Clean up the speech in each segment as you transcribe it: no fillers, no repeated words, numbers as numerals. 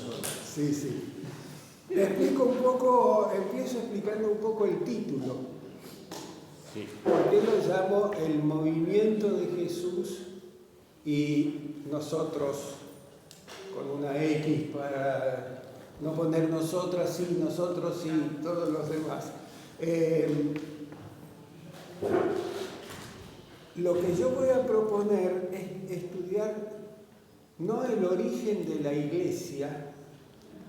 nosotros. Sí, sí. Le explico un poco, empiezo explicando un poco el título. Sí. ¿Por qué lo llamo el movimiento de Jesús y nosotros con una X para no poner nosotros sí, todos los demás? Lo que yo voy a proponer es estudiar no el origen de la Iglesia,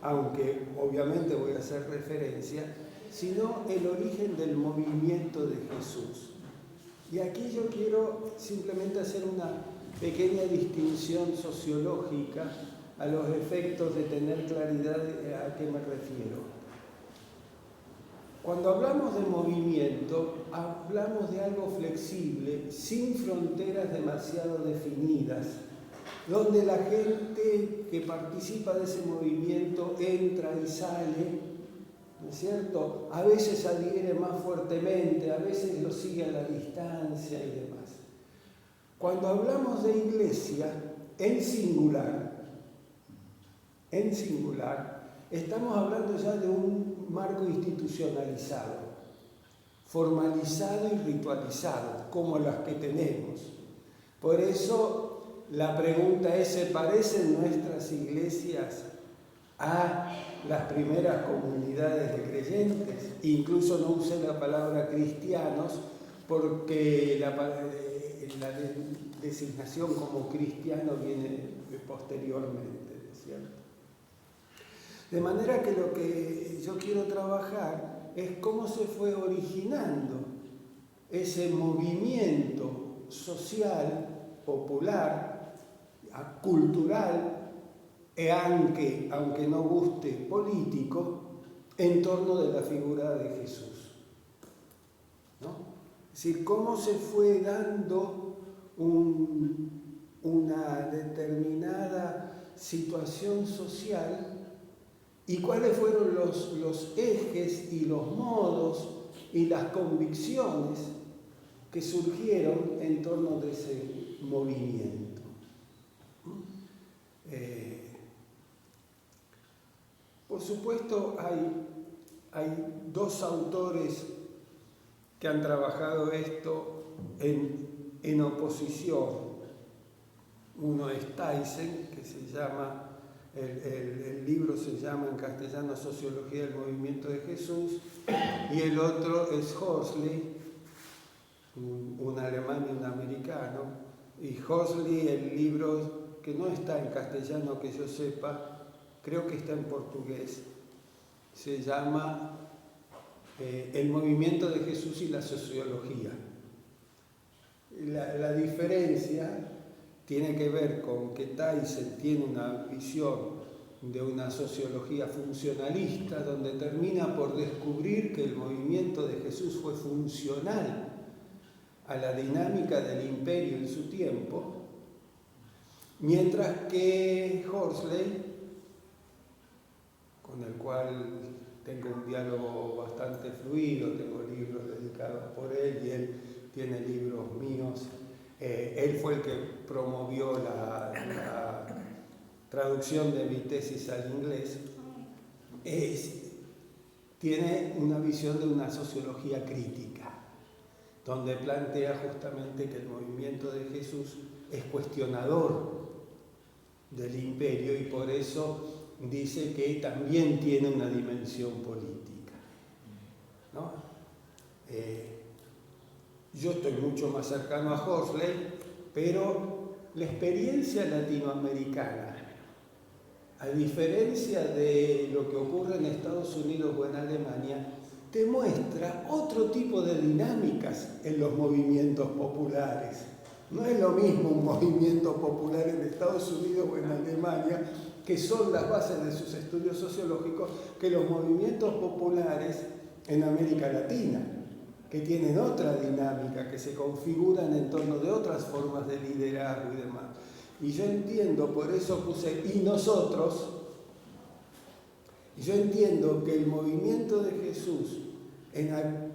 aunque obviamente voy a hacer referencia, sino el origen del movimiento de Jesús. Y aquí yo quiero simplemente hacer una pequeña distinción sociológica a los efectos de tener claridad a qué me refiero. Cuando hablamos de movimiento, hablamos de algo flexible, sin fronteras demasiado definidas, donde la gente que participa de ese movimiento entra y sale, ¿no es cierto? A veces adhiere más fuertemente, a veces lo sigue a la distancia y demás. Cuando hablamos de iglesia, en singular, estamos hablando ya de un marco institucionalizado, formalizado y ritualizado, como las que tenemos. Por eso la pregunta es, ¿se parecen nuestras iglesias a las primeras comunidades de creyentes? Incluso no usé la palabra cristianos porque la designación como cristiano viene posteriormente, ¿cierto? De manera que lo que yo quiero trabajar es cómo se fue originando ese movimiento social, popular, cultural, aunque no guste, político, en torno de la figura de Jesús, ¿no? Es decir, cómo se fue dando una determinada situación social y cuáles fueron los ejes y los modos y las convicciones que surgieron en torno de ese movimiento. Por supuesto, hay dos autores que han trabajado esto en oposición. Uno es Tyson, que se llama, el libro se llama en castellano Sociología del Movimiento de Jesús, y el otro es Horsley, un alemán y un americano. Y Horsley, el libro que no está en castellano que yo sepa, creo que está en portugués, se llama El movimiento de Jesús y la sociología. La diferencia tiene que ver con que Tyson tiene una visión de una sociología funcionalista, donde termina por descubrir que el movimiento de Jesús fue funcional a la dinámica del imperio en su tiempo, mientras que Horsley, con el cual tengo un diálogo bastante fluido, tengo libros dedicados por él y él tiene libros míos. Él fue el que promovió la traducción de mi tesis al inglés. Tiene una visión de una sociología crítica, donde plantea justamente que el movimiento de Jesús es cuestionador del imperio y por eso dice que también tiene una dimensión política, ¿no? Yo estoy mucho más cercano a Horsley, pero la experiencia latinoamericana, a diferencia de lo que ocurre en Estados Unidos o en Alemania, te muestra otro tipo de dinámicas en los movimientos populares. No es lo mismo un movimiento popular en Estados Unidos o en Alemania, que son las bases de sus estudios sociológicos, que los movimientos populares en América Latina, que tienen otra dinámica, que se configuran en torno de otras formas de liderazgo y demás. Y yo entiendo, por eso puse "y nosotros", yo entiendo que el movimiento de Jesús,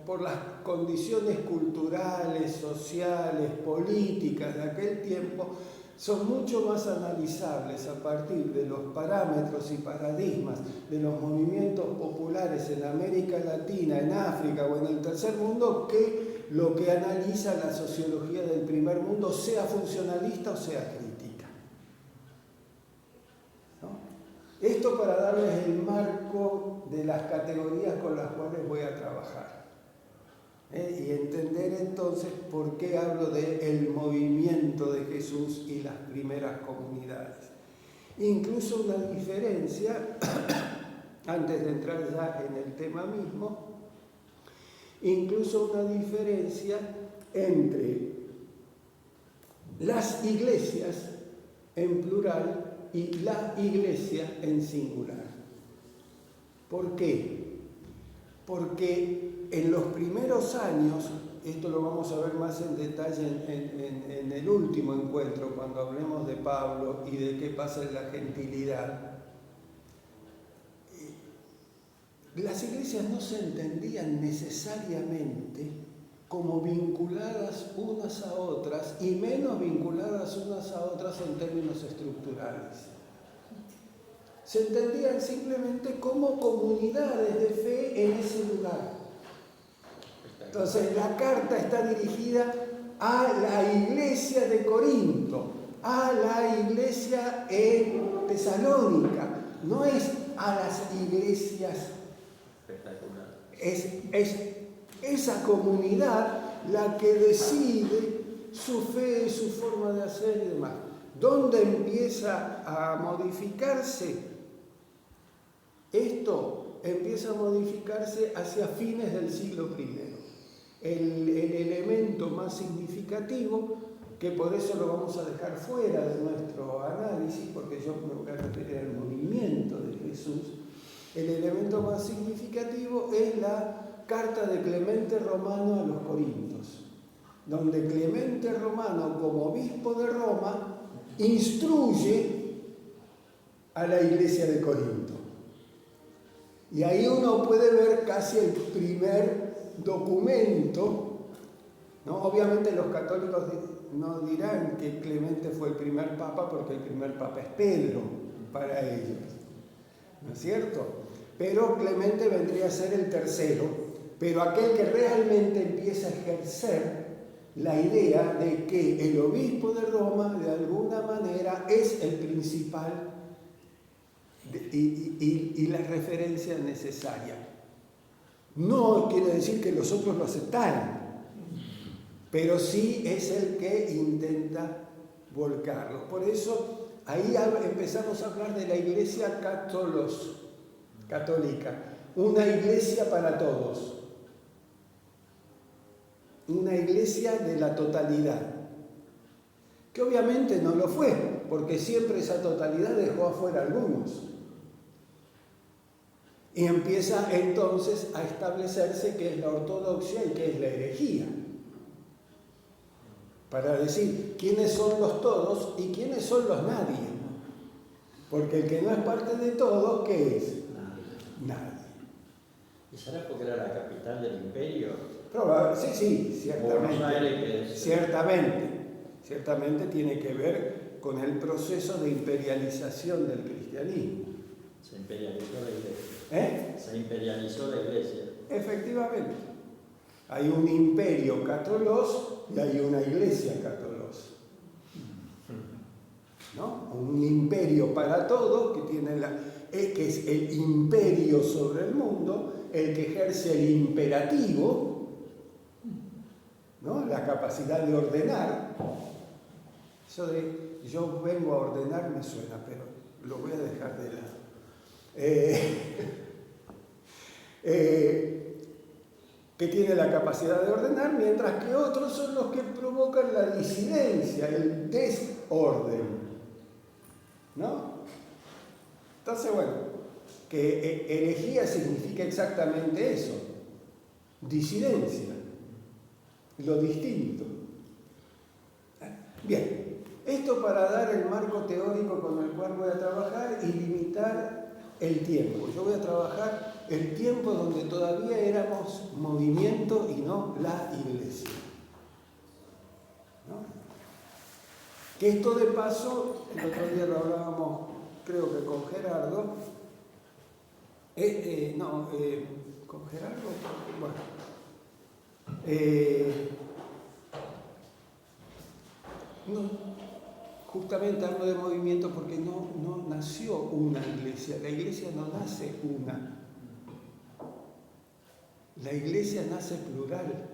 por las condiciones culturales, sociales, políticas de aquel tiempo, son mucho más analizables a partir de los parámetros y paradigmas de los movimientos populares en América Latina, en África o en el tercer mundo que lo que analiza la sociología del primer mundo, sea funcionalista o sea crítica. ¿No? Esto para darles el marco de las categorías con las cuales voy a trabajar. Y entender entonces por qué hablo del movimiento de Jesús y las primeras comunidades. Incluso una diferencia, antes de entrar ya en el tema mismo, incluso una diferencia entre las iglesias en plural y la iglesia en singular. ¿Por qué? Porque en los primeros años, esto lo vamos a ver más en detalle en el último encuentro, cuando hablemos de Pablo y de qué pasa en la gentilidad, las iglesias no se entendían necesariamente como vinculadas unas a otras y menos vinculadas unas a otras en términos estructurales. Se entendían simplemente como comunidades de fe en ese lugar. Entonces la carta está dirigida a la iglesia de Corinto, a la iglesia en Tesalónica, no es a las iglesias. Es esa comunidad la que decide su fe, su forma de hacer y demás. ¿Dónde empieza a modificarse? Esto empieza a modificarse hacia fines del siglo I. El elemento más significativo, que por eso lo vamos a dejar fuera de nuestro análisis, porque yo me voy a referir al movimiento de Jesús, el elemento más significativo es la carta de Clemente Romano a los Corintios, donde Clemente Romano, como obispo de Roma, instruye a la iglesia de Corinto. Y ahí uno puede ver casi el primer documento, ¿no? Obviamente los católicos no dirán que Clemente fue el primer papa, porque el primer papa es Pedro para ellos, ¿no es cierto? Pero Clemente vendría a ser el tercero, pero aquel que realmente empieza a ejercer la idea de que el obispo de Roma de alguna manera es el principal y la referencia necesaria. No quiere decir que los otros lo aceptaran, pero sí es el que intenta volcarlos. Por eso ahí empezamos a hablar de la iglesia católica, una iglesia para todos, una iglesia de la totalidad, que obviamente no lo fue, porque siempre esa totalidad dejó afuera a algunos. Y empieza entonces a establecerse qué es la ortodoxia y qué es la herejía, para decir quiénes son los todos y quiénes son los nadie. Porque el que no es parte de todos, ¿qué es? Nadie. ¿Y será porque era la capital del imperio? Sí, ciertamente tiene que ver con el proceso de imperialización del cristianismo. Se imperializó la iglesia. Se imperializó la iglesia. Efectivamente. Hay un imperio católos y hay una iglesia católos, ¿no? Un imperio para todos que es el imperio sobre el mundo, el que ejerce el imperativo, ¿no? La capacidad de ordenar. Eso de yo vengo a ordenar me suena, pero lo voy a dejar de lado. Que tiene la capacidad de ordenar, mientras que otros son los que provocan la disidencia, el desorden, ¿no? Entonces, bueno, que herejía significa exactamente eso, disidencia, lo distinto. Bien, esto para dar el marco teórico con el cual voy a trabajar y limitar el tiempo. Yo voy a trabajar el tiempo donde todavía éramos movimiento y no la iglesia, ¿no? Que esto de paso, el otro día lo hablábamos, creo que con Gerardo, con Gerardo, bueno, no, justamente hablo de movimiento porque no nació una iglesia, la iglesia no nace una, la iglesia nace plural,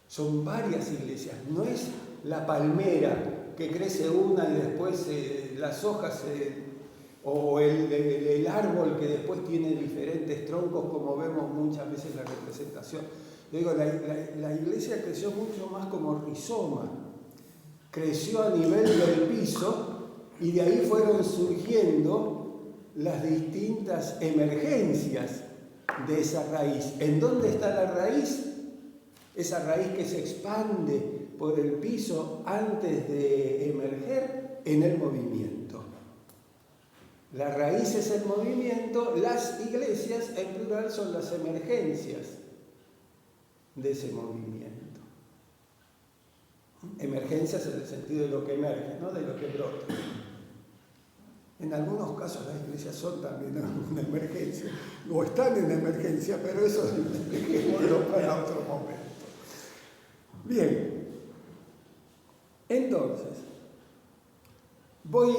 son varias iglesias, no es la palmera que crece una y después las hojas o el árbol que después tiene diferentes troncos, como vemos muchas veces en la representación. Yo digo, la iglesia creció mucho más como rizoma, creció a nivel del piso y de ahí fueron surgiendo las distintas emergencias de esa raíz. ¿En dónde está la raíz? Esa raíz que se expande por el piso antes de emerger en el movimiento. La raíz es el movimiento, las iglesias en plural son las emergencias de ese movimiento. Emergencias en el sentido de lo que emerge, no de lo que brota. En algunos casos las iglesias son también una emergencia, o están en emergencia, pero eso dejémoslo para otro momento. Bien, entonces, voy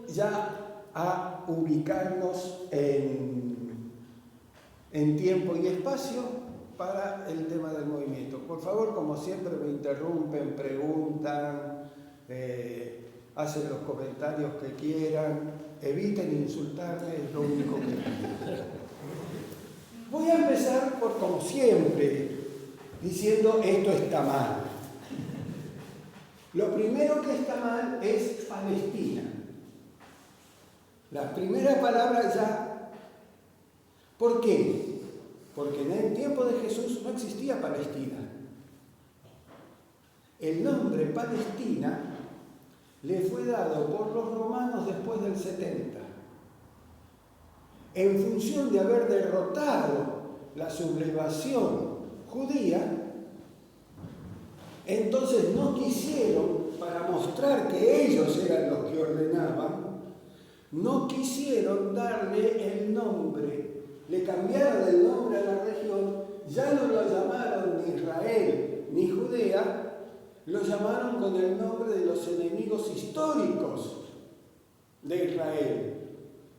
ya a ubicarnos en tiempo y espacio para el tema del movimiento. Por favor, como siempre, me interrumpen, preguntan, hacen los comentarios que quieran, eviten insultarme, es lo único que pido. Voy a empezar por, como siempre, diciendo esto está mal. Lo primero que está mal es Palestina. La primera palabra ya. ¿Por qué? Porque en el tiempo de Jesús no existía Palestina. El nombre Palestina le fue dado por los romanos después del 70, en función de haber derrotado la sublevación judía. Entonces no quisieron, para mostrar que ellos eran los que ordenaban, no quisieron darle el nombre, le cambiaron el nombre a la región, ya no lo llamaron ni Israel ni Judea, lo llamaron con el nombre de los enemigos históricos de Israel,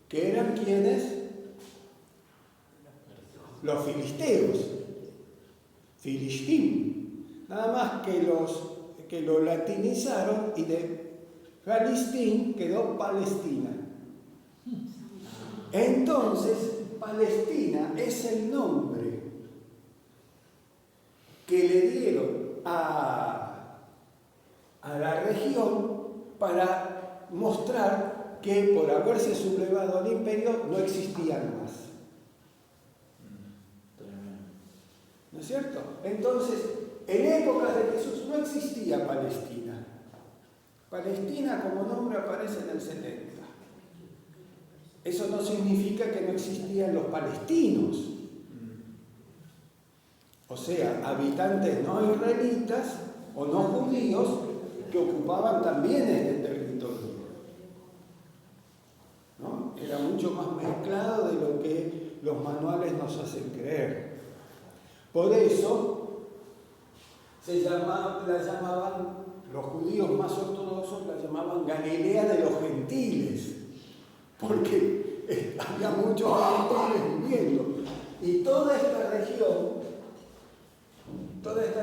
que eran quienes, los filisteos, Filistín, nada más que lo latinizaron y de Filistín quedó Palestina. Entonces, Palestina es el nombre que le dieron a la región para mostrar que por haberse sublevado al imperio no existían más. ¿No es cierto? Entonces, en épocas de Jesús no existía Palestina. Palestina como nombre aparece en el 70. Eso no significa que no existían los palestinos. O sea, habitantes no israelitas o no judíos que ocupaban también este territorio. ¿No? Era mucho más mezclado de lo que los manuales nos hacen creer. Por eso la llamaban, los judíos más ortodoxos la llamaban Galilea de los gentiles, porque había muchos gentiles viviendo. Y toda esta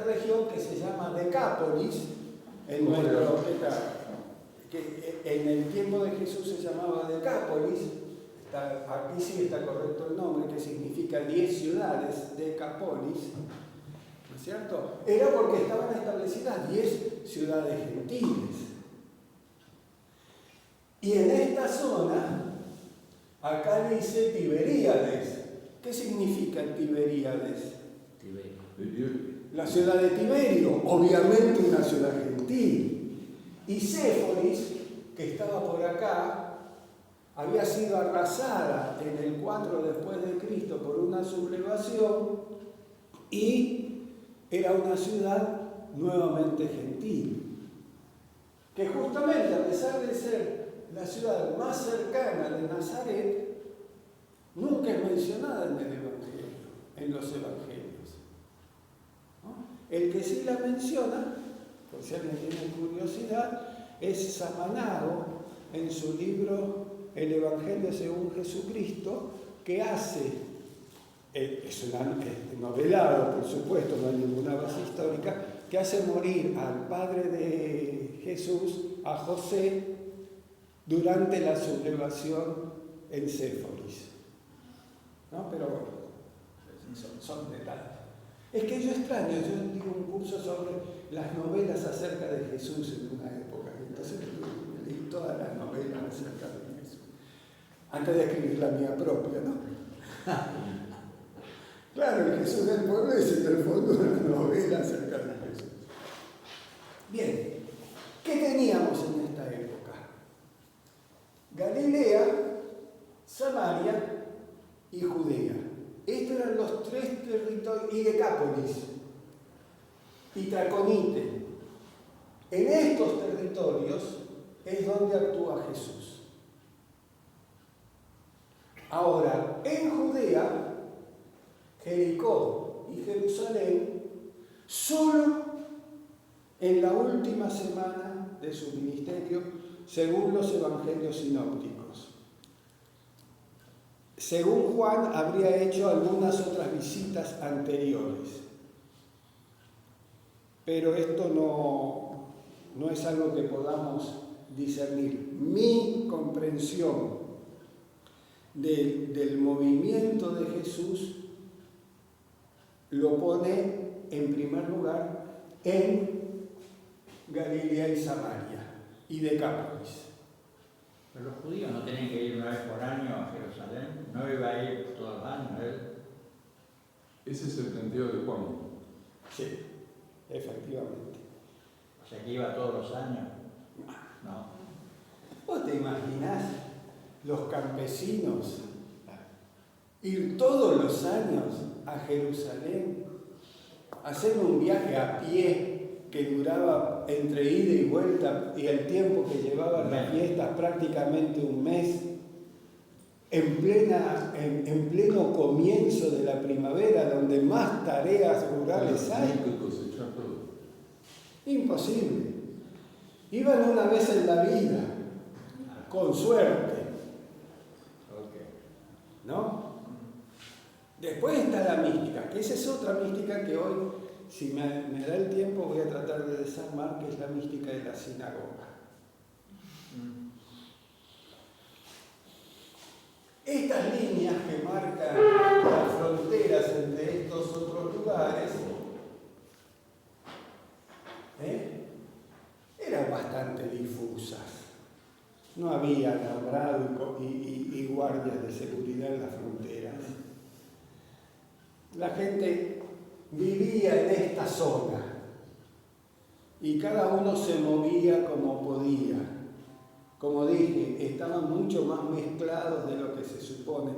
región que se llama Decápolis, que en el tiempo de Jesús se llamaba Decápolis, aquí sí está correcto el nombre, que significa 10 ciudades, Decápolis, ¿no es cierto? Era porque estaban establecidas 10 ciudades gentiles. Y en esta zona, acá dice Tiberíades. ¿Qué significa Tiberíades? La ciudad de Tiberio, obviamente una ciudad gentil. Y Séforis, que estaba por acá, había sido arrasada en el 4 después de Cristo por una sublevación y era una ciudad nuevamente gentil. que justamente a pesar de ser la ciudad más cercana de Nazaret, nunca es mencionada en el Evangelio, en los Evangelios, ¿no? El que sí la menciona, por si alguien tiene curiosidad, es Samanago en su libro El Evangelio según Jesucristo, que hace, es novelado por supuesto, no hay ninguna base histórica, que hace morir al padre de Jesús, a José, durante la sublevación en Séforis. ¿No? Pero bueno, son detalles. Es que yo extraño, yo digo un curso sobre las novelas acerca de Jesús en una época, entonces leí todas las novelas acerca de Jesús, antes de escribir la mía propia, ¿no? Claro, el Jesús del pueblo es en el fondo una novela acerca de Jesús. Bien, ¿qué teníamos en esta época? Galilea, Samaria y Judea. Estos eran los tres territorios, y Decápolis, y Traconite. En estos territorios es donde actúa Jesús. Ahora, en Judea, Jericó y Jerusalén, solo en la última semana de su ministerio, según los evangelios sinópticos. Según Juan, habría hecho algunas otras visitas anteriores. Pero esto no es algo que podamos discernir. Mi comprensión del movimiento de Jesús lo pone en primer lugar en Galilea y Samaria y Decápolis. Pero los judíos no tienen que ir una vez por año a Jerusalén, no iba a ir todos los años él. Ese es el planteo de Juan. Sí, efectivamente. O sea que iba todos los años. No. ¿Vos te imaginás los campesinos ir todos los años a Jerusalén, hacer un viaje a pie que duraba entre ida y vuelta y el tiempo que llevaban las fiestas prácticamente un mes, en pleno comienzo de la primavera, donde más tareas rurales hay? Imposible. Iban una vez en la vida, con suerte, ¿no? Después está la mística, que esa es otra mística que hoy, si me da el tiempo, voy a tratar de desarmar, que es la mística de la sinagoga. Estas líneas que marcan las fronteras entre estos otros lugares eran bastante difusas. No había alambrado y guardias de seguridad en las fronteras. La gente vivía en esta zona y cada uno se movía como podía. Como dije, estaban mucho más mezclados de lo que se supone.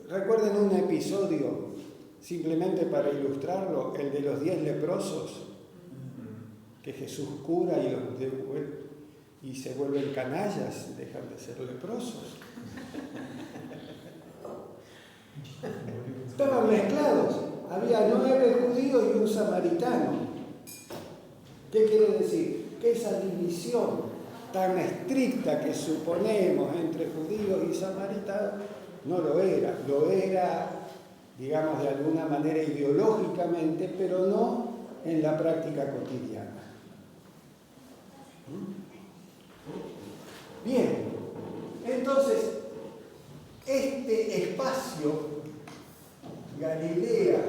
Recuerden un episodio, simplemente para ilustrarlo, el de los 10 leprosos, que Jesús cura y se vuelven canallas, dejan de ser leprosos. Estaban mezclados. Había 9 judíos y un samaritano. ¿Qué quiere decir? Que esa división tan estricta que suponemos entre judíos y samaritanos no lo era, digamos, de alguna manera ideológicamente, pero no en la práctica cotidiana. Bien, entonces, este espacio, Galilea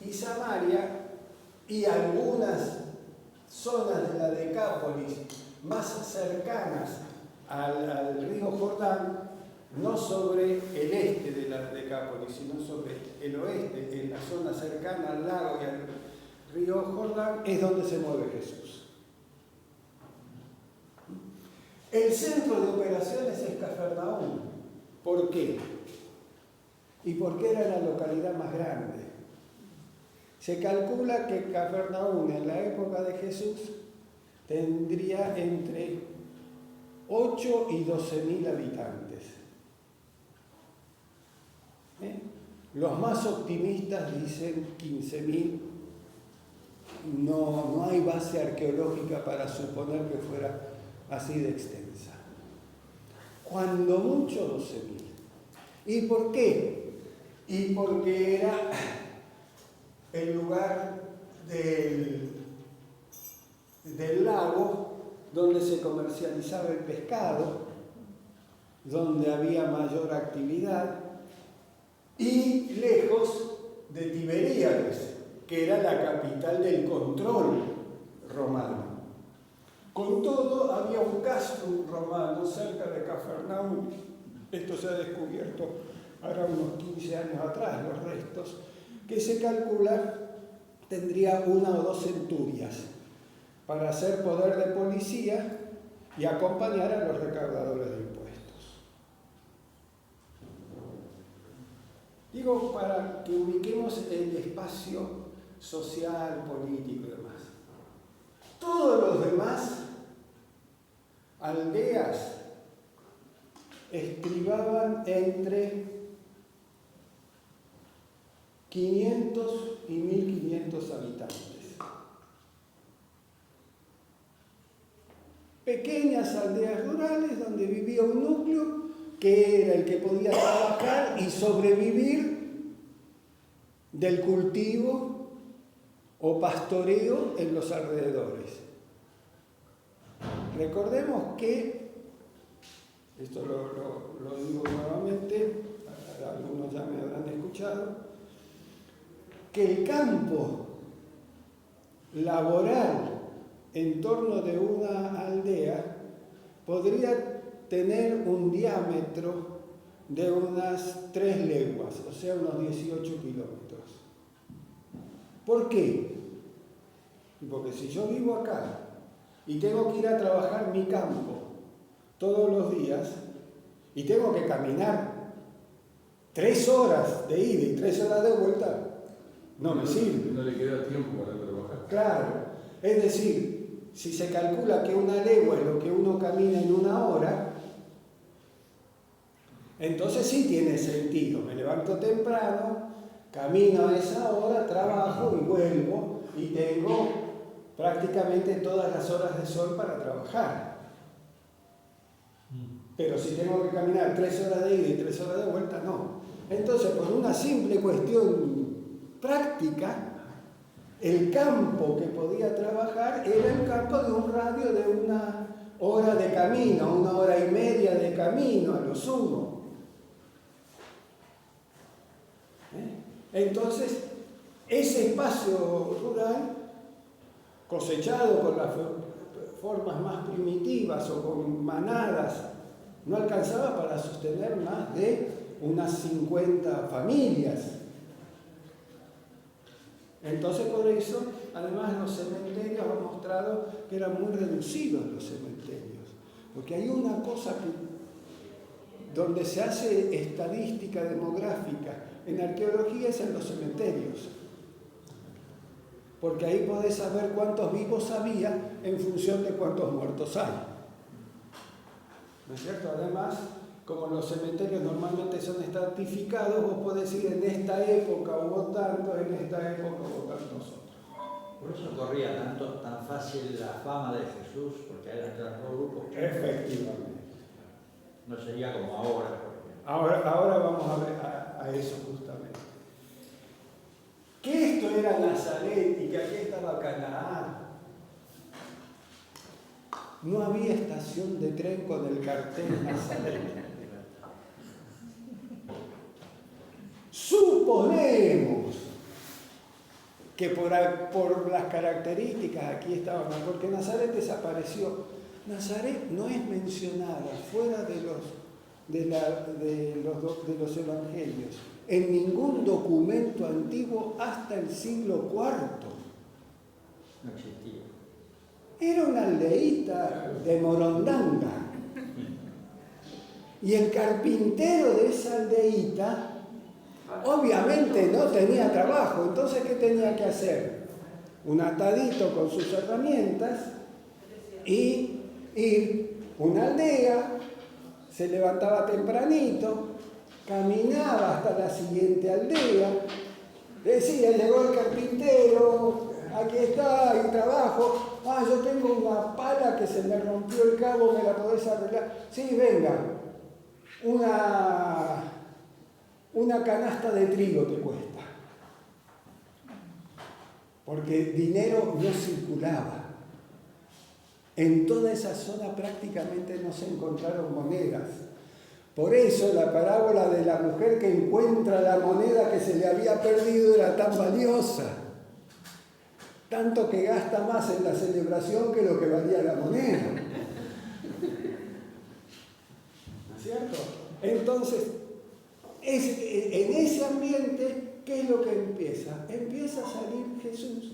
y Samaria, y algunas zonas de la Decápolis más cercanas al río Jordán, no sobre el este de la Decápolis, sino sobre el oeste, en la zona cercana al lago y al río Jordán, es donde se mueve Jesús. El centro de operaciones es Cafarnaúm. ¿Por qué? ¿Y por qué era la localidad más grande? Se calcula que Cafarnaúm en la época de Jesús tendría entre 8 y 12.000 habitantes. Los más optimistas dicen 15.000. No hay base arqueológica para suponer que fuera así de extensa. Cuando mucho 12.000. ¿Y por qué? Y porque era el lugar del lago donde se comercializaba el pescado, donde había mayor actividad, y lejos de Tiberíades, que era la capital del control romano. Con todo, había un castrum romano cerca de Cafarnaum. Esto se ha descubierto ahora unos 15 años atrás, los restos, que se calcula tendría 1 o 2 centurias para hacer poder de policía y acompañar a los recaudadores de impuestos. Digo, para que ubiquemos el espacio social, político y demás. Todos los demás aldeas estribaban entre 500 y 1.500 habitantes. Pequeñas aldeas rurales donde vivía un núcleo que era el que podía trabajar y sobrevivir del cultivo o pastoreo en los alrededores. Recordemos que, esto lo digo nuevamente, algunos ya me habrán escuchado, que el campo laboral en torno de una aldea podría tener un diámetro de unas 3 leguas, o sea, unos 18 kilómetros. ¿Por qué? Porque si yo vivo acá y tengo que ir a trabajar mi campo todos los días y tengo que caminar 3 horas de ida y 3 horas de vuelta, no me sirve. No le queda tiempo para trabajar. Claro, es decir, si se calcula que 1 legua es lo que uno camina en 1 hora, entonces sí tiene sentido. Me levanto temprano, camino a esa hora, trabajo y vuelvo y tengo prácticamente todas las horas de sol para trabajar. Pero si tengo que caminar 3 horas de ida y 3 horas de vuelta, no. Entonces, por una simple cuestión práctica, el campo que podía trabajar era el campo de un radio de 1 hora de camino, 1 hora y media de camino a lo sumo. Entonces, ese espacio rural, cosechado con las formas más primitivas o con manadas, no alcanzaba para sostener más de unas 50 familias. Entonces, por eso, además, los cementerios han mostrado que eran muy reducidos los cementerios, porque hay una cosa donde se hace estadística demográfica en arqueología es en los cementerios, porque ahí podés saber cuántos vivos había en función de cuántos muertos hay. ¿No es cierto? Además, como los cementerios normalmente son estratificados, vos podés ir en esta época hubo tantos, en esta época hubo tantos otros. Por eso corría tan fácil la fama de Jesús, porque eran dos grupos. Efectivamente. No sería como ahora. Ahora vamos a ver a eso justamente. Que esto era Nazaret y que aquí estaba Canaán. No había estación de tren con el cartel Nazaret. Suponemos que por las características aquí estaban, porque Nazaret desapareció. Nazaret no es mencionada fuera de los evangelios en ningún documento antiguo hasta el siglo IV. No existía. Era una aldeíta de Morondanga. Y el carpintero de esa aldeíta obviamente no tenía trabajo. Entonces, ¿qué tenía que hacer? Un atadito con sus herramientas y ir a una aldea, se levantaba tempranito, caminaba hasta la siguiente aldea, decía, llegó el carpintero, aquí está, hay trabajo, yo tengo una pala que se me rompió el cabo, ¿me la podés arreglar? Sí, venga, una canasta de trigo te cuesta. Porque dinero no circulaba. En toda esa zona prácticamente no se encontraron monedas. Por eso la parábola de la mujer que encuentra la moneda que se le había perdido era tan valiosa. Tanto que gasta más en la celebración que lo que valía la moneda. ¿No es cierto? Entonces, en ese ambiente, ¿qué es lo que empieza? Empieza a salir Jesús,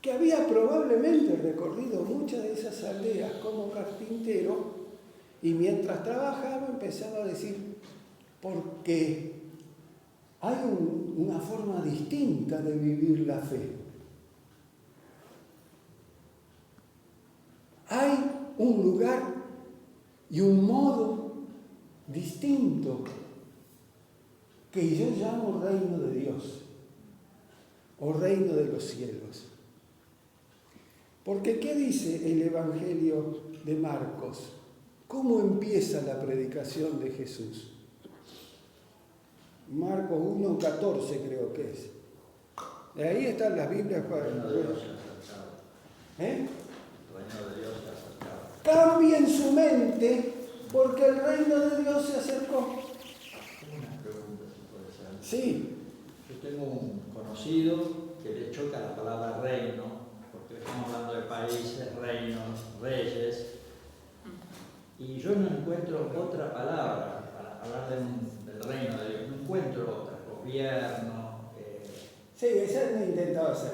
que había probablemente recorrido muchas de esas aldeas como carpintero, y mientras trabajaba empezaba a decir, porque hay una forma distinta de vivir la fe. Hay un lugar y un modo distinto que yo llamo reino de Dios o reino de los cielos. Porque ¿qué dice el Evangelio de Marcos? ¿Cómo empieza la predicación de Jesús? Marcos 1:14 creo que es. De ahí están las Biblias para... El reino de Dios se acercaba. ¿Eh? El reino de Dios se acercaba. Cambien su mente porque el reino de Dios se acercó. Tengo una pregunta, si puede ser. Sí, Yo tengo un conocido que le choca la palabra reino, porque estamos hablando de países, reinos, reyes, y yo no encuentro otra palabra para hablar del reino de Dios, no encuentro otra, gobierno. sí, eso he intentado hacer.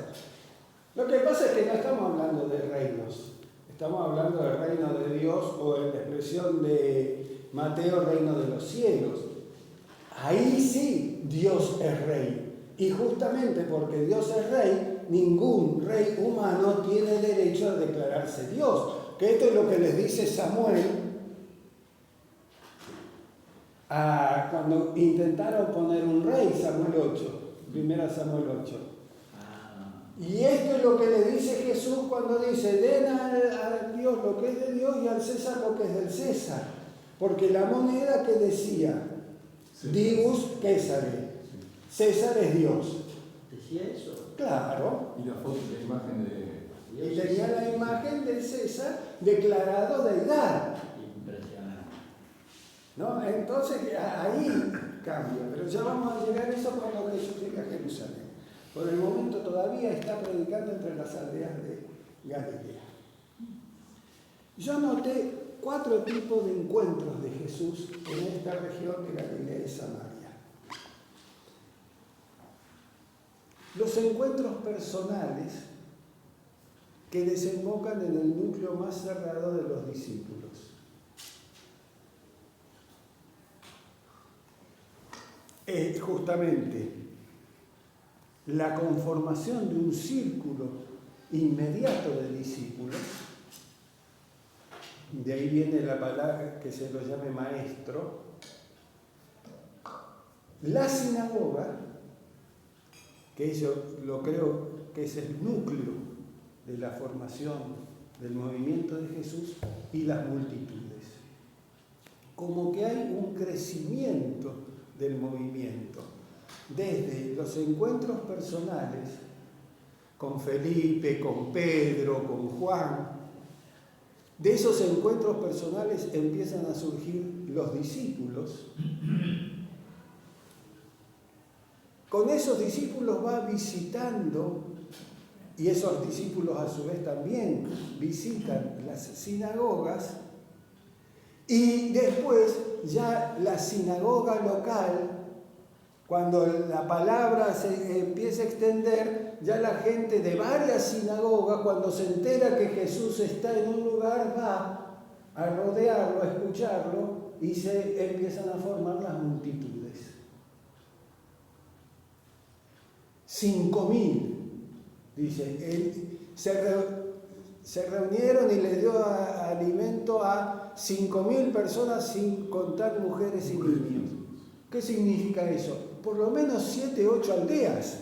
Lo que pasa es que no estamos hablando de reinos, estamos hablando del reino de Dios o en la expresión de Mateo, reino de los cielos. Ahí sí Dios es rey. Y justamente porque Dios es rey, ningún rey humano tiene derecho a declararse Dios. Que esto es lo que les dice Samuel cuando intentaron poner un rey, Samuel 8, 1 Samuel 8. Y esto es lo que le dice Jesús cuando dice, den a Dios lo que es de Dios y al César lo que es del César. Porque la moneda que decía, Digus Césare, César es Dios. ¿Decía eso? Claro. Y la foto, la imagen de... Y tenía la imagen de César declarado deidad. Impresionante. ¿No? Entonces ahí cambia. Pero ya vamos a llegar a eso cuando Jesús llegue a Jerusalén. Por el momento todavía está predicando entre las aldeas de Galilea. Yo noté 4 tipos de encuentros de Jesús en esta región de Galilea y Samaria. Los encuentros personales que desembocan en el núcleo más cerrado de los discípulos. Justamente la conformación de un círculo inmediato de discípulos, de ahí viene la palabra que se lo llame maestro, la sinagoga, que yo lo creo que es el núcleo de la formación del movimiento de Jesús, y las multitudes. Como que hay un crecimiento del movimiento, desde los encuentros personales con Felipe, con Pedro, con Juan. De esos encuentros personales empiezan a surgir los discípulos. Con esos discípulos va visitando, y esos discípulos a su vez también visitan las sinagogas, y después ya la sinagoga local, cuando la palabra se empieza a extender, ya la gente de varias sinagogas, cuando se entera que Jesús está en un lugar, va a rodearlo, a escucharlo, y se empiezan a formar las multitudes. 5.000, dice, Se reunieron y les dio alimento a 5.000 personas sin contar mujeres y niños. ¿Qué significa eso? Por lo menos 7, 8 aldeas.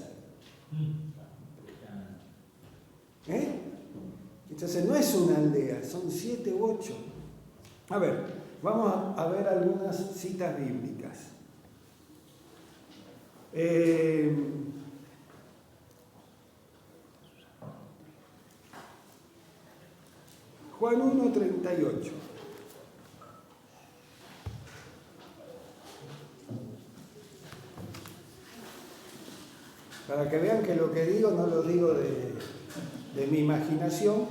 Entonces no es una aldea, son 7 u 8. A ver, vamos a ver algunas citas bíblicas. Juan 1:38. Para que vean que lo que digo no lo digo de mi imaginación,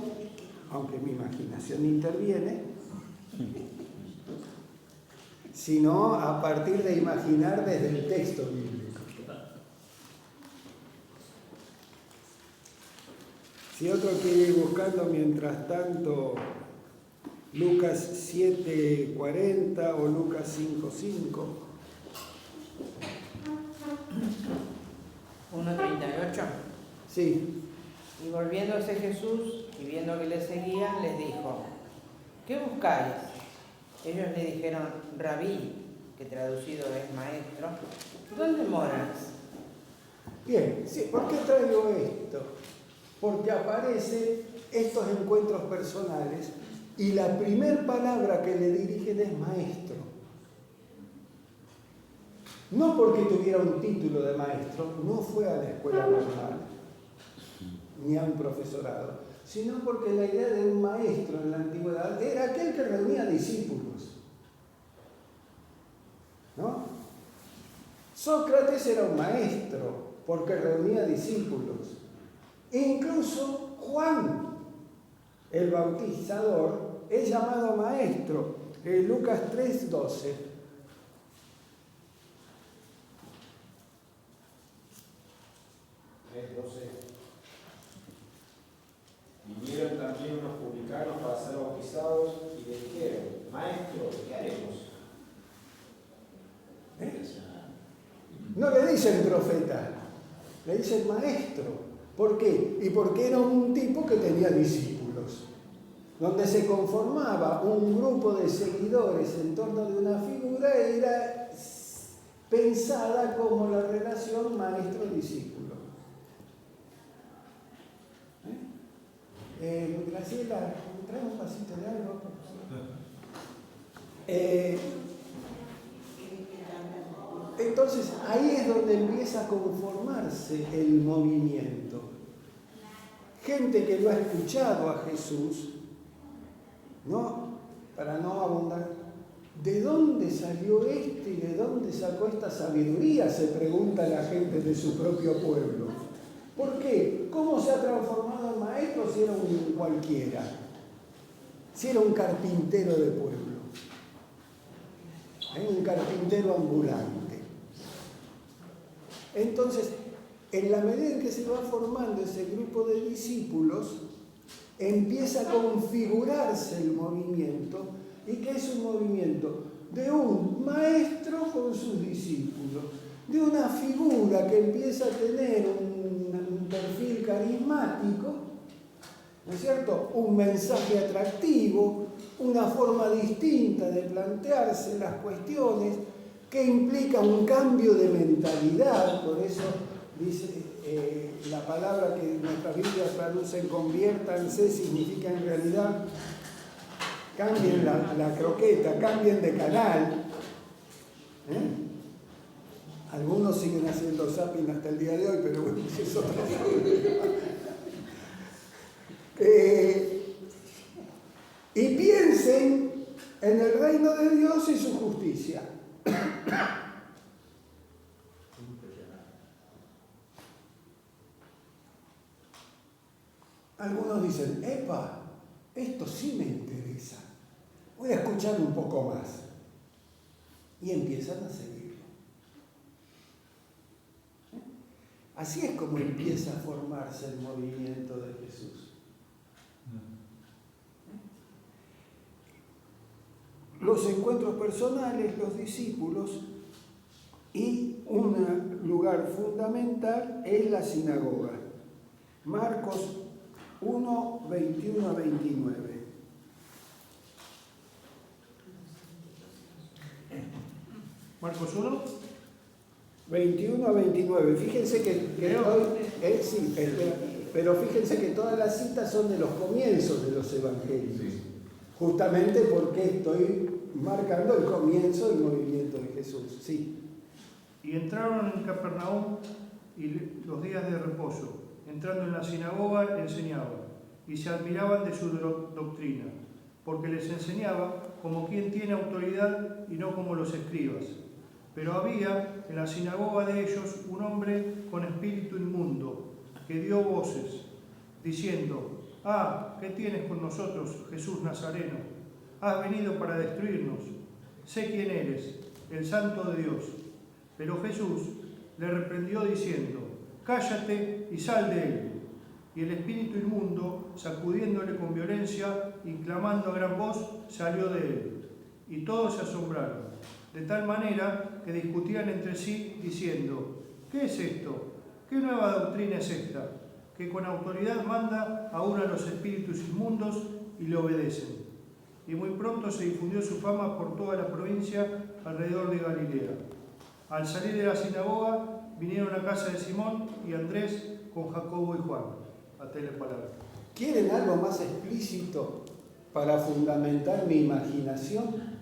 aunque mi imaginación interviene, sino a partir de imaginar desde el texto bíblico. Si otro quiere ir buscando mientras tanto Lucas 7:40 o Lucas 5:5. 1:38. Sí. Y volviéndose Jesús y viendo que le seguían, les dijo: ¿qué buscáis? Ellos le dijeron: Rabí, que traducido es maestro, ¿dónde moras? Bien, sí, ¿por qué traigo esto? Porque aparecen estos encuentros personales y la primer palabra que le dirigen es maestro. No porque tuviera un título de maestro, no fue a la escuela normal, ni a un profesorado, sino porque la idea de un maestro en la antigüedad era aquel que reunía discípulos. ¿No? Sócrates era un maestro porque reunía discípulos. E incluso Juan, el bautizador, es llamado maestro. Lucas 3:12. Vinieron también unos publicanos para ser bautizados y le dijeron: Maestro, ¿qué haremos? No le dicen profeta, le dicen maestro. ¿Por qué? Y porque era un tipo que tenía discípulos, donde se conformaba un grupo de seguidores en torno de una figura, era pensada como la relación maestro-discípulo. Graciela, trae un vasito de algo. Entonces ahí es donde empieza a conformarse el movimiento. Gente que lo ha escuchado a Jesús, ¿no? Para no abundar. ¿De dónde salió este y de dónde sacó esta sabiduría? Se pregunta la gente de su propio pueblo. ¿Por qué? ¿Cómo se ha transformado en maestro si era un cualquiera? Si era un carpintero de pueblo. Un carpintero ambulante. Entonces, en la medida en que se va formando ese grupo de discípulos, empieza a configurarse el movimiento. ¿Y qué es un movimiento? De un maestro con sus discípulos, de una figura que empieza a tener un perfil carismático, ¿no es cierto? Un mensaje atractivo, una forma distinta de plantearse las cuestiones, que implica un cambio de mentalidad. Por eso dice la palabra que nuestras Biblias traducen conviértanse, significa en realidad cambien la croqueta, cambien de canal. Algunos siguen haciendo zapping hasta el día de hoy, pero bueno, eso es otra cosa. Y piensen en el reino de Dios y su justicia. Algunos dicen: epa, esto sí me interesa, voy a escuchar un poco más. Y empiezan a seguirlo. Así es como empieza a formarse el movimiento de Jesús. Los encuentros personales, los discípulos, y un lugar fundamental es la sinagoga. Marcos 1, 21 a 29. Marcos 1. 21 a 29. Fíjense que sí, pero fíjense que todas las citas son de los comienzos de los evangelios. Sí. Justamente porque estoy marcando el comienzo del movimiento de Jesús. Sí. Y entraron en Capernaum y los días de reposo. Entrando en la sinagoga, enseñaba, y se admiraban de su doctrina, porque les enseñaba como quien tiene autoridad y no como los escribas. Pero había en la sinagoga de ellos un hombre con espíritu inmundo, que dio voces, diciendo: «Ah, ¿qué tienes con nosotros, Jesús Nazareno? Has venido para destruirnos. Sé quién eres, el Santo de Dios». Pero Jesús le reprendió diciendo: «Cállate y sal de él». Y el espíritu inmundo, sacudiéndole con violencia y clamando a gran voz, salió de él. Y todos se asombraron, de tal manera que discutían entre sí, diciendo: «¿Qué es esto? ¿Qué nueva doctrina es esta? Que con autoridad manda aún a los espíritus inmundos y le obedecen». Y muy pronto se difundió su fama por toda la provincia alrededor de Galilea. Al salir de la sinagoga, vinieron a casa de Simón y Andrés con Jacobo y Juan. Hasta ahí la palabra. ¿Quieren algo más explícito para fundamentar mi imaginación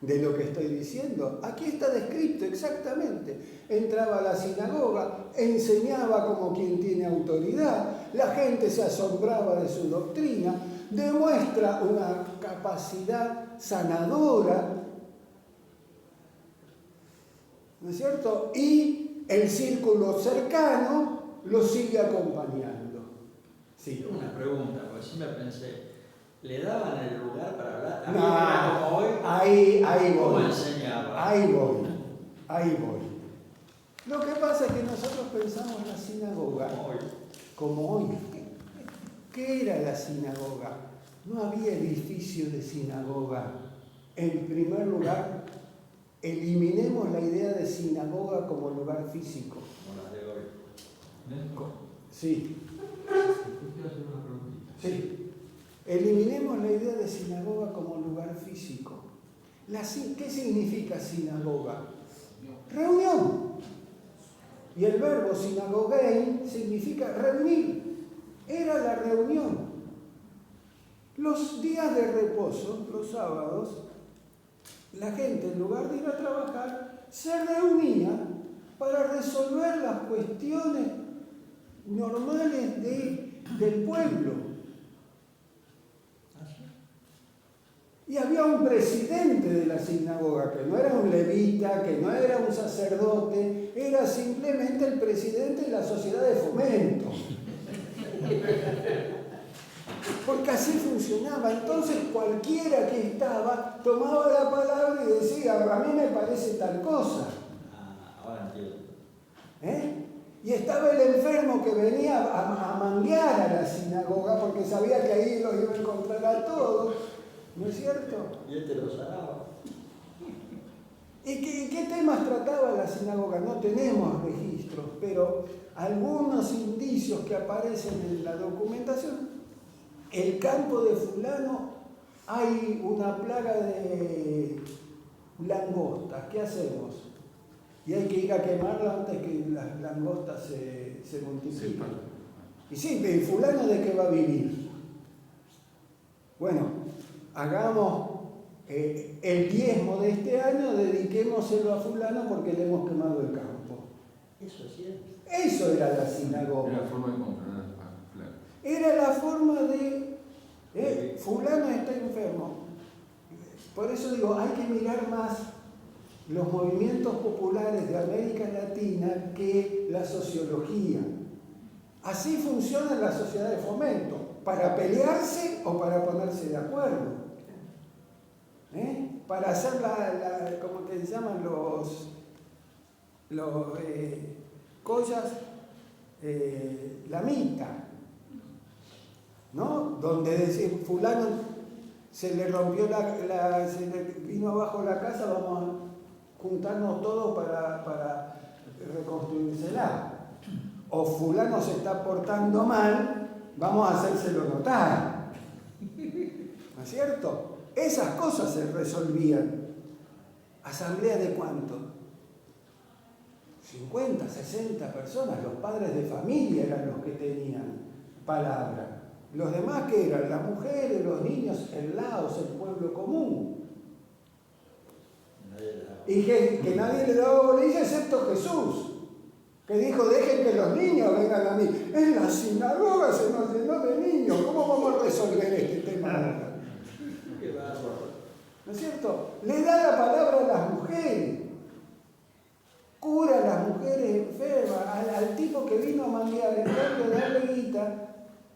de lo que estoy diciendo? Aquí está descrito exactamente. Entraba a la sinagoga, enseñaba como quien tiene autoridad, la gente se asombraba de su doctrina, demuestra una capacidad sanadora, ¿no es cierto? Y el círculo cercano lo sigue acompañando. Sí. Una pregunta, porque siempre pensé, ¿le daban el lugar para hablar? No, Era como hoy, ahí ¿cómo voy. enseñaba? Ahí voy. Lo que pasa es que nosotros pensamos la sinagoga como hoy. ¿Qué era la sinagoga? No había edificio de sinagoga. En primer lugar, eliminemos la idea de sinagoga como lugar físico. Como las de hoy. Sí. Quiero hacer una preguntita. Sí. Eliminemos la idea de sinagoga como lugar físico. ¿Qué significa sinagoga? Reunión. Y el verbo sinagogein significa reunir. Era la reunión. Los días de reposo, los sábados, la gente en lugar de ir a trabajar se reunía para resolver las cuestiones normales del pueblo. Y había un presidente de la sinagoga, que no era un levita, que no era un sacerdote, era simplemente el presidente de la sociedad de fomento. Porque así funcionaba. Entonces cualquiera que estaba tomaba la palabra y decía: a mí me parece tal cosa. Ahora entiendo. Y estaba el enfermo que venía a manguear a la sinagoga porque sabía que ahí los iba a encontrar a todos, ¿no es cierto? Y él te lo sanaba. ¿Y qué temas trataba la sinagoga? No tenemos registros, pero algunos indicios que aparecen en la documentación. El campo de fulano hay una plaga de langostas. ¿Qué hacemos? Y hay que ir a quemarla antes que las langostas se multipliquen. Y sí, ¿el fulano de qué va a vivir? Bueno, hagamos el diezmo de este año, dediquémoselo a fulano porque le hemos quemado el campo. Eso es cierto. Eso era la sinagoga. Era la forma de controlar claro. Era la forma de fulano está enfermo. Por eso digo, hay que mirar más los movimientos populares de América Latina que la sociología. Así funciona la sociedad de fomento, para pelearse o para ponerse de acuerdo. Para hacer como que se llaman los collas, la mitad, ¿no? Donde decir, fulano se le rompió se le vino abajo la casa, vamos a juntarnos todos para reconstruírsela. O fulano se está portando mal, vamos a hacérselo notar. ¿No es cierto? Esas cosas se resolvían. ¿Asamblea de cuánto? 50, 60 personas. Los padres de familia eran los que tenían palabra. Los demás, ¿qué eran? Las mujeres, los niños, el laos, el pueblo común. Y que nadie le daba bolilla excepto Jesús, que dijo: dejen que los niños vengan a mí. En la sinagoga se nos llenó de niños. ¿Cómo vamos a resolver este tema ahora? ¿No es cierto? Le da la palabra a las mujeres. Cura a las mujeres enfermas. Al tipo que vino a manguear, en cambio de darle guita,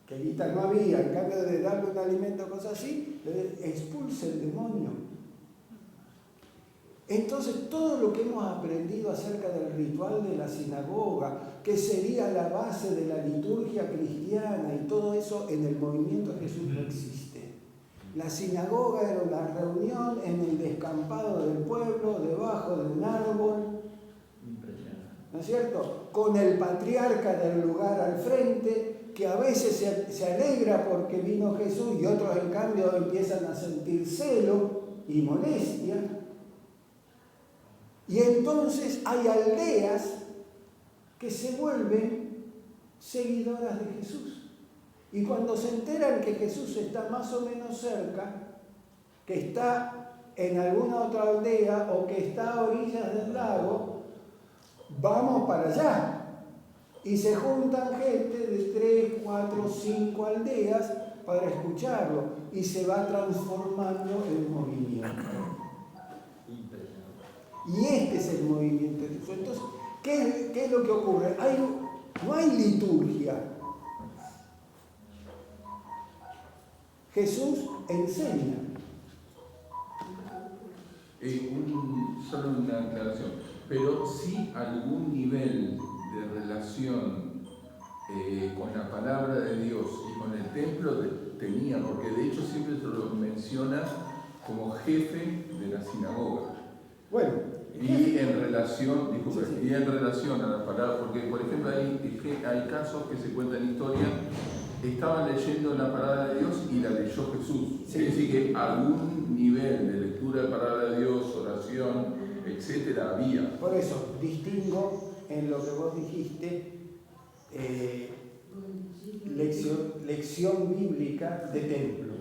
que guita no había, en cambio de darle un alimento, cosas así, le expulsa el demonio. Entonces, todo lo que hemos aprendido acerca del ritual de la sinagoga, que sería la base de la liturgia cristiana, y todo eso en el movimiento de Jesús no existe. La sinagoga era una reunión en el descampado del pueblo, debajo de un árbol, ¿no es cierto? Con el patriarca del lugar al frente, que a veces se alegra porque vino Jesús y otros en cambio empiezan a sentir celo y molestia. Y entonces hay aldeas que se vuelven seguidoras de Jesús. Y cuando se enteran que Jesús está más o menos cerca, que está en alguna otra aldea o que está a orillas del lago, vamos para allá. Y se juntan gente de 3, 4, 5 aldeas para escucharlo. Y se va transformando el movimiento. Y este es el movimiento de Jesús. Entonces, ¿qué es lo que ocurre? No hay liturgia. Jesús enseña. Solo una aclaración, pero sí algún nivel de relación con la palabra de Dios y con el templo tenía, porque de hecho siempre se lo menciona como jefe de la sinagoga. Bueno, y en relación, y en relación a la palabra, porque por ejemplo hay casos que se cuentan historias, estaban leyendo la palabra de Dios y la leyó Jesús. Sí. Es decir, que algún nivel de lectura de palabra de Dios, oración, etcétera, había. Por eso, distingo en lo que vos dijiste, lección bíblica de templo.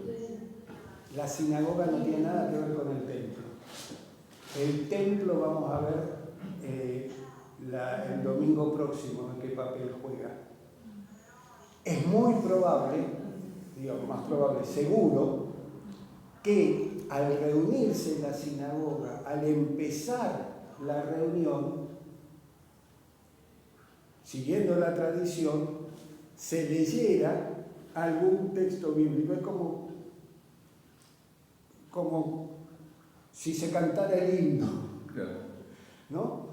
La sinagoga no tiene nada que ver con el templo. El templo vamos a ver el domingo próximo en qué papel juega. Es muy probable, digamos más probable, seguro, que al reunirse la sinagoga, al empezar la reunión, siguiendo la tradición, se leyera algún texto bíblico. Es como si se cantara el himno, ¿no?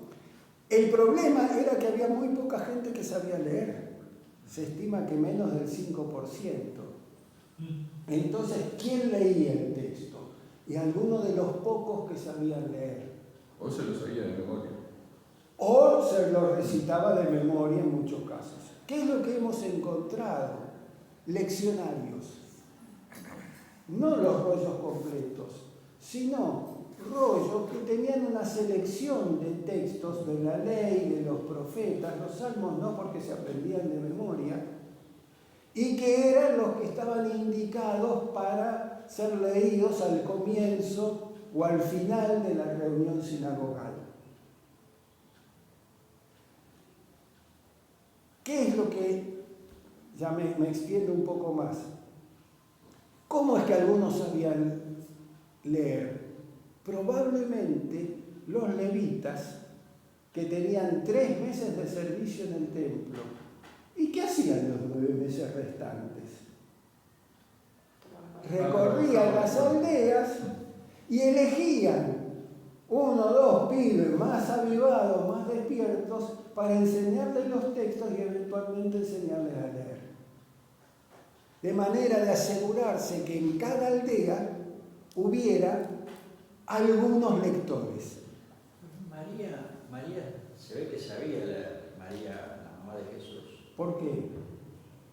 El problema era que había muy poca gente que sabía leer. Se estima que menos del 5%. Entonces, ¿quién leía el texto? Y algunos de los pocos que sabían leer. O se lo sabía de memoria. O se lo recitaba de memoria en muchos casos. ¿Qué es lo que hemos encontrado? Leccionarios. No los rollos completos, sino rollos que tenían una selección de textos de la ley, de los profetas, los salmos no porque se aprendían de memoria, y que eran los que estaban indicados para ser leídos al comienzo o al final de la reunión sinagogal. ¿Qué es lo que, ya me extiendo un poco más? ¿Cómo es que algunos sabían leer? Probablemente los levitas que tenían 3 meses de servicio en el templo. ¿Y qué hacían los 9 meses restantes? Recorrían las aldeas y elegían 1 o 2 pibes más avivados, más despiertos, para enseñarles los textos y eventualmente enseñarles a leer. De manera de asegurarse que en cada aldea hubiera algunos lectores. María se ve que sabía leer, María, la mamá de Jesús. ¿Por qué?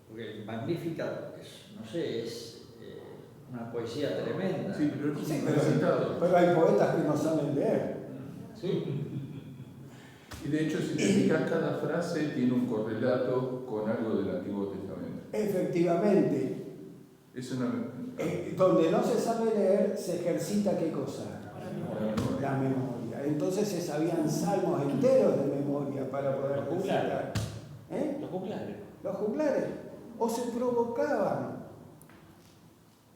Porque porque Magnífica, no sé, es una poesía tremenda. Sí, pero es Sí, un recitado. pero hay poetas que no saben leer. Sí. Y de hecho, si te fijas, cada frase tiene un correlato con algo del Antiguo Testamento. Efectivamente, Es una... donde no se sabe leer, se ejercita ¿qué cosa? La La memoria. Entonces se sabían salmos enteros de memoria para poder Los juglares. recitar. ¿Eh? Los juglares. Los juglares. O se provocaban.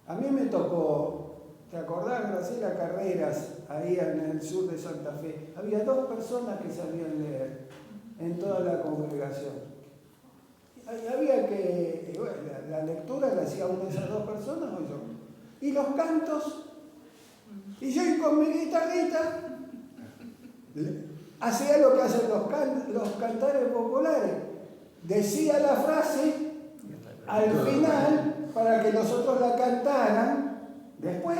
A mí me tocó, ¿te acordás, Graciela Carreras, ahí en el sur de Santa Fe? Había 2 personas que sabían leer en toda la congregación. Y había que, bueno, la lectura la hacía una de esas 2 personas o yo. Y los cantos, y yo con mi guitarrita hacía lo que hacen los cantares populares. Decía la frase al final para que nosotros la cantaran después.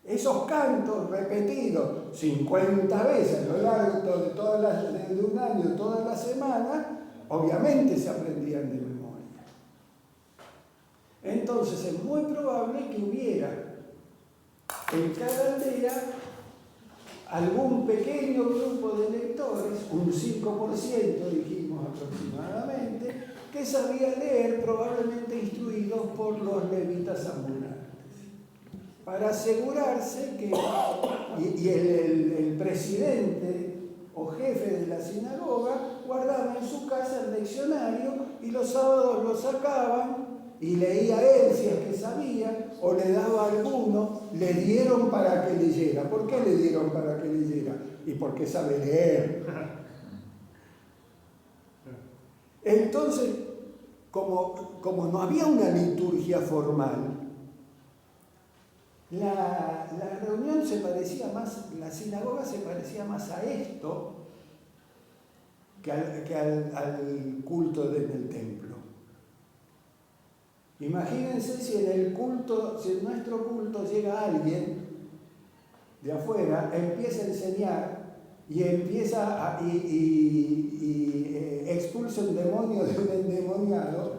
Esos cantos repetidos 50 veces a lo largo de un año, toda la semana, obviamente se aprendían de memoria. Entonces es muy probable que hubiera en cada aldea algún pequeño grupo de lectores, un 5% dijimos aproximadamente, que sabía leer, probablemente instruidos por los levitas ambulantes, para asegurarse que el presidente o jefe de la sinagoga guardaba en su casa el leccionario y los sábados lo sacaban y leía él si es que sabía, o le daba a alguno, le dieron para que leyera. ¿Por qué le dieron para que leyera? Y porque sabe leer. Entonces, como no había una liturgia formal, la reunión se parecía más, la sinagoga se parecía más a esto que al culto en el templo. Imagínense si en nuestro culto llega alguien de afuera, empieza a enseñar y empieza expulsa un demonio de un endemoniado,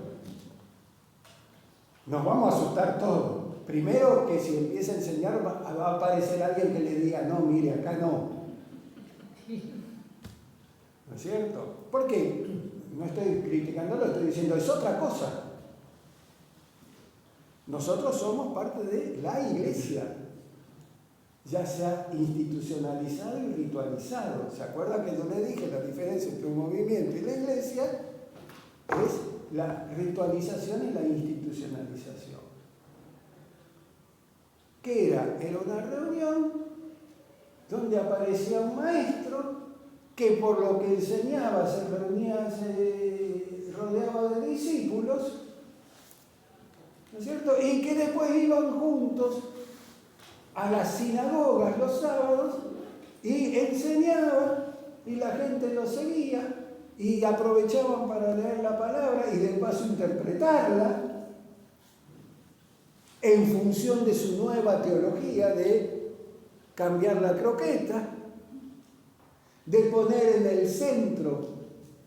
nos vamos a asustar todos. Primero que si empieza a enseñar va a aparecer alguien que le diga, no, mire, acá no. ¿No es cierto? ¿Por qué? No estoy criticándolo, estoy diciendo, es otra cosa. Nosotros somos parte de la iglesia, ya sea institucionalizado y ritualizado. ¿Se acuerda que yo le dije la diferencia entre un movimiento y la iglesia? Es la ritualización y la institucionalización. ¿Qué era? Era una reunión donde aparecía un maestro que por lo que enseñaba se rodeaba de discípulos, ¿no es cierto? Y que después iban juntos a las sinagogas los sábados y enseñaban y la gente los seguía y aprovechaban para leer la palabra y de paso interpretarla en función de su nueva teología de cambiar la croqueta, de poner en el centro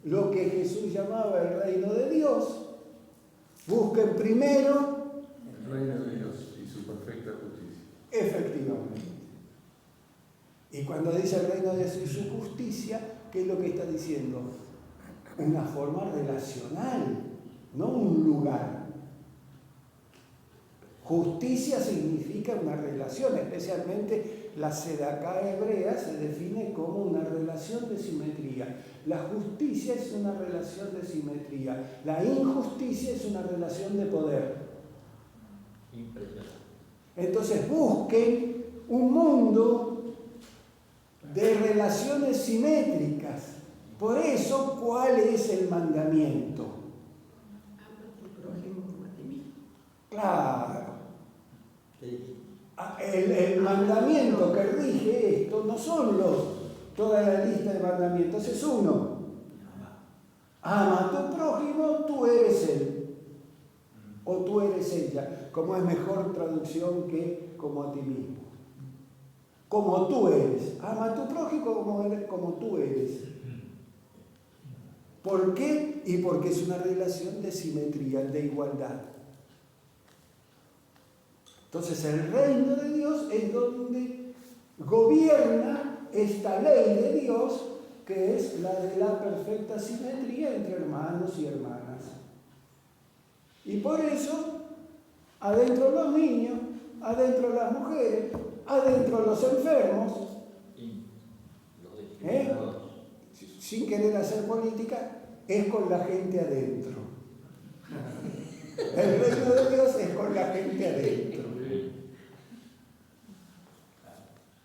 lo que Jesús llamaba el reino de Dios. Busquen primero el reino de Dios y su perfecta justicia. Efectivamente. Y cuando dice el reino de Dios y su justicia, ¿qué es lo que está diciendo? Una forma relacional, no un lugar. Justicia significa una relación, especialmente la sedaká hebrea se define como una relación de simetría. La justicia es una relación de simetría, la injusticia es una relación de poder. Impresionante. Entonces busquen un mundo de relaciones simétricas. Por eso, ¿cuál es el mandamiento? Claro. El mandamiento que rige esto no son toda la lista de mandamientos, es uno. Ama a tu prójimo, tú eres él. O tú eres ella, como es mejor traducción que como a ti mismo. Como tú eres. Ama a tu prójimo como tú eres. ¿Por qué? Y porque es una relación de simetría, de igualdad. Entonces el reino de Dios es donde gobierna esta ley de Dios, que es la de la perfecta simetría entre hermanos y hermanas. Y por eso, adentro los niños, adentro las mujeres, adentro los enfermos, Y los discriminados. sin querer hacer política, es con la gente adentro. El reino de Dios es con la gente adentro.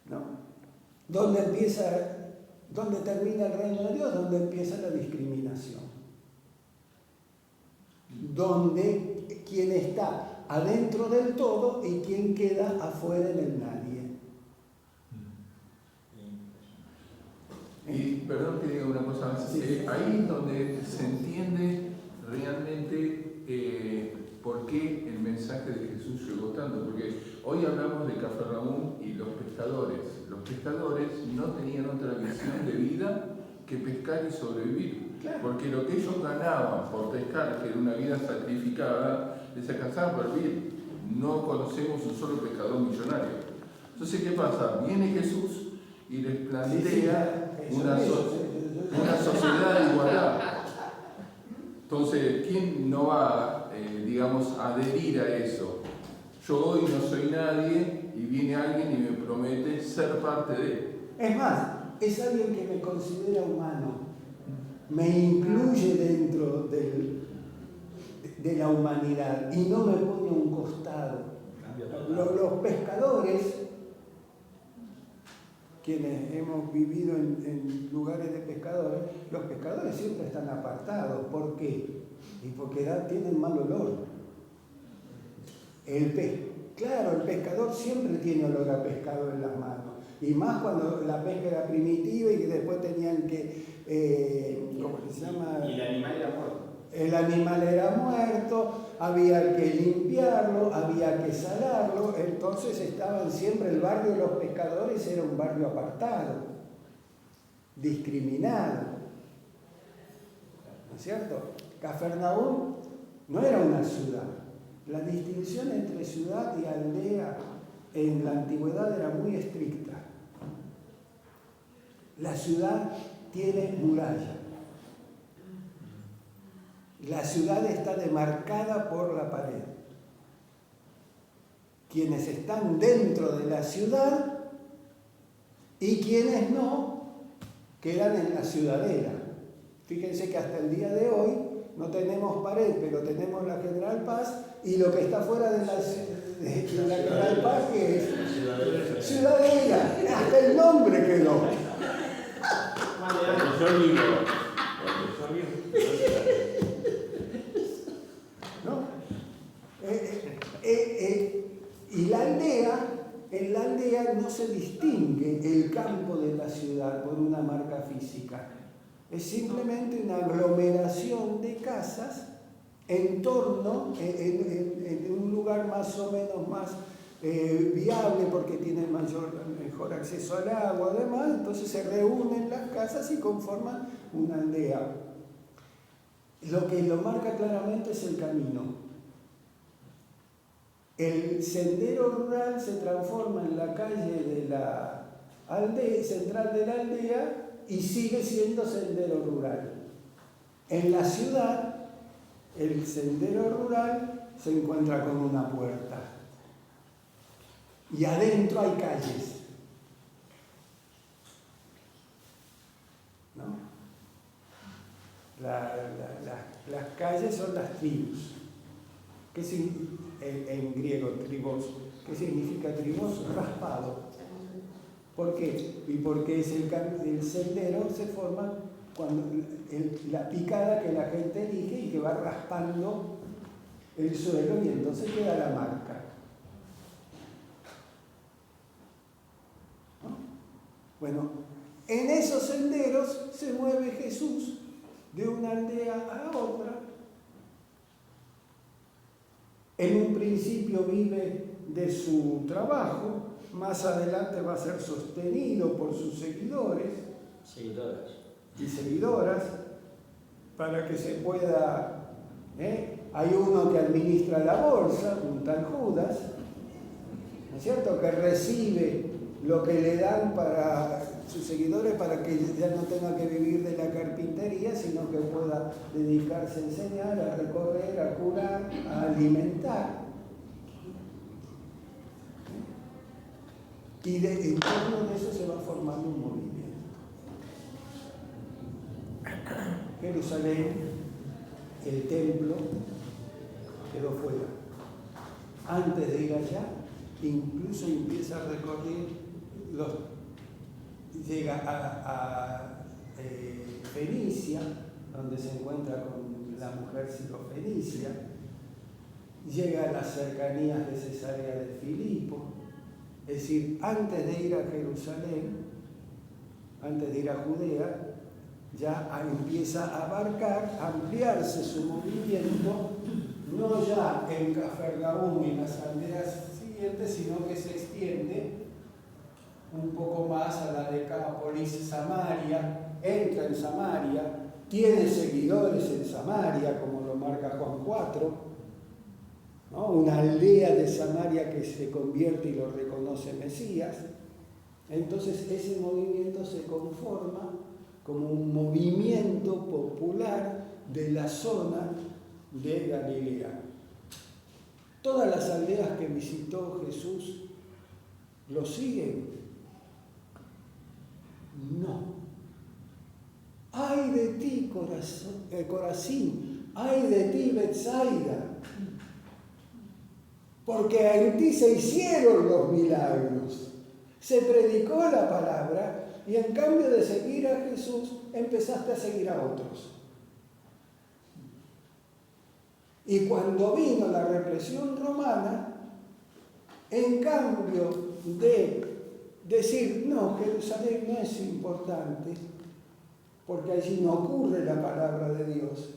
¿No? ¿Dónde termina el reino de Dios? Donde empieza la discriminación. Donde quien está adentro del todo y quien queda afuera en el nadie. Y perdón que diga una cosa más. Sí. Ahí es donde se entiende realmente por qué el mensaje de Jesús llegó tanto. Porque hoy hablamos de Cafarnaúm y los pescadores. Los pescadores no tenían otra visión de vida que pescar y sobrevivir. Claro. Porque lo que ellos ganaban por pescar, que era una vida sacrificada, les alcanzaba para vivir. No conocemos un solo pescador millonario. Entonces, ¿qué pasa? Viene Jesús y les plantea una sociedad de igualdad. Entonces, ¿quién no va, digamos, a adherir a eso? Yo hoy no soy nadie y viene alguien y me promete ser parte de él. Es más, es alguien que me considera humano, me incluye dentro de la humanidad y no me pone a un costado. Los pescadores, quienes hemos vivido en lugares de pescadores, los pescadores siempre están apartados. ¿Por qué? Y porque tienen mal olor. Claro, el pescador siempre tiene olor a pescado en las manos. Y más cuando la pesca era primitiva y que después tenían que, ¿cómo se llama? Y el animal era muerto. El animal era muerto, había que limpiarlo, había que salarlo, entonces estaban siempre, el barrio de los pescadores era un barrio apartado, discriminado. ¿No es cierto? Cafarnaúm no era una ciudad. La distinción entre ciudad y aldea en la antigüedad era muy estricta. La ciudad tiene muralla. La ciudad está demarcada por la pared. Quienes están dentro de la ciudad y quienes no quedan en la ciudadela. Fíjense que hasta el día de hoy no tenemos pared, pero tenemos la General Paz, y lo que está fuera de la General Paz, que es ciudadela. Hasta el nombre quedó. Yo vivo. ¿No? Y la aldea, en la aldea no se distingue el campo de la ciudad por una marca física. Es simplemente una aglomeración de casas en torno, en un lugar más o menos más viable porque tiene mejor acceso al agua, además, entonces se reúnen las casas y conforman una aldea. Lo que lo marca claramente es el camino. El sendero rural se transforma en la calle de la aldea, central de la aldea, y sigue siendo sendero rural. En la ciudad, el sendero rural se encuentra con una puerta. Y adentro hay calles. ¿No? Las calles son las tribus. En griego, tribos. ¿Qué significa tribos? Raspado. ¿Por qué? Y porque es el sendero se forma cuando la picada que la gente elige y que va raspando el suelo y entonces queda la marca. ¿No? Bueno, en esos senderos se mueve Jesús de una aldea a otra. En un principio vive de su trabajo, más adelante va a ser sostenido por sus seguidores Seguidoras. y seguidoras, para que se pueda... Hay uno que administra la bolsa, un tal Judas, ¿no es cierto?, que recibe lo que le dan para sus seguidores para que ya no tenga que vivir de la carpintería, sino que pueda dedicarse a enseñar, a recorrer, a curar, a alimentar. Y en torno de eso se va formando un movimiento. Jerusalén, el templo, quedó fuera. Antes de ir allá, incluso empieza a recorrer llega a Fenicia, donde se encuentra con la mujer sirofenicia, llega a las cercanías de Cesarea de Filipo. Es decir, antes de ir a Jerusalén, antes de ir a Judea, ya empieza a abarcar, a ampliarse su movimiento, no ya en Cafarnaúm y las aldeas siguientes, sino que se extiende un poco más a la Decápolis, Samaria, entra en Samaria, tiene seguidores en Samaria, como lo marca Juan 4, ¿no? Una aldea de Samaria que se convierte y lo reconoce Mesías. Entonces ese movimiento se conforma como un movimiento popular de la zona de Galilea. Todas las aldeas que visitó Jesús lo siguen. No. Ay de ti, Corazín, ay de ti, Betsaida, porque en ti se hicieron los milagros, se predicó la palabra y en cambio de seguir a Jesús empezaste a seguir a otros. Y cuando vino la represión romana, en cambio de decir, no, Jerusalén no es importante, porque allí no ocurre la palabra de Dios,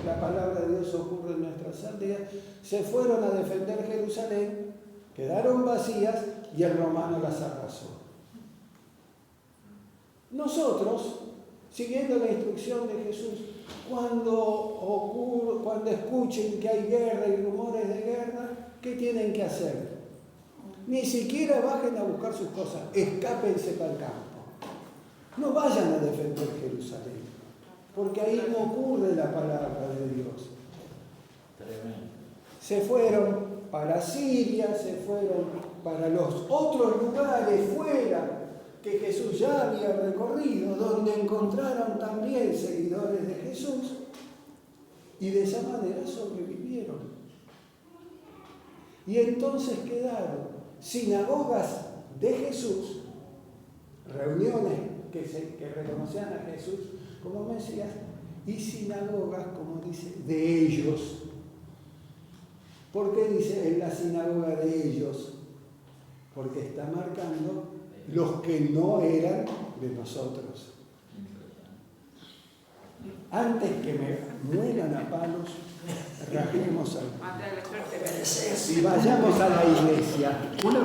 la palabra de Dios ocurre en nuestras aldeas, se fueron a defender Jerusalén, quedaron vacías y el romano las arrasó. Nosotros, siguiendo la instrucción de Jesús, cuando escuchen que hay guerra y rumores de guerra, ¿qué tienen que hacer? Ni siquiera bajen a buscar sus cosas, escápense para el campo. No vayan a defender Jerusalén, porque ahí no ocurre la palabra de Dios. Tremendo. Se fueron para Siria, se fueron para los otros lugares fuera que Jesús ya había recorrido, donde encontraron también seguidores de Jesús, y de esa manera sobrevivieron. Y entonces quedaron sinagogas de Jesús, reuniones que reconocían a Jesús como Mesías, y sinagogas, como dice, de ellos. ¿Por qué dice en la sinagoga de ellos? Porque está marcando los que no eran de nosotros. Antes que me mueran a palos, rajemos algo y vayamos a la iglesia.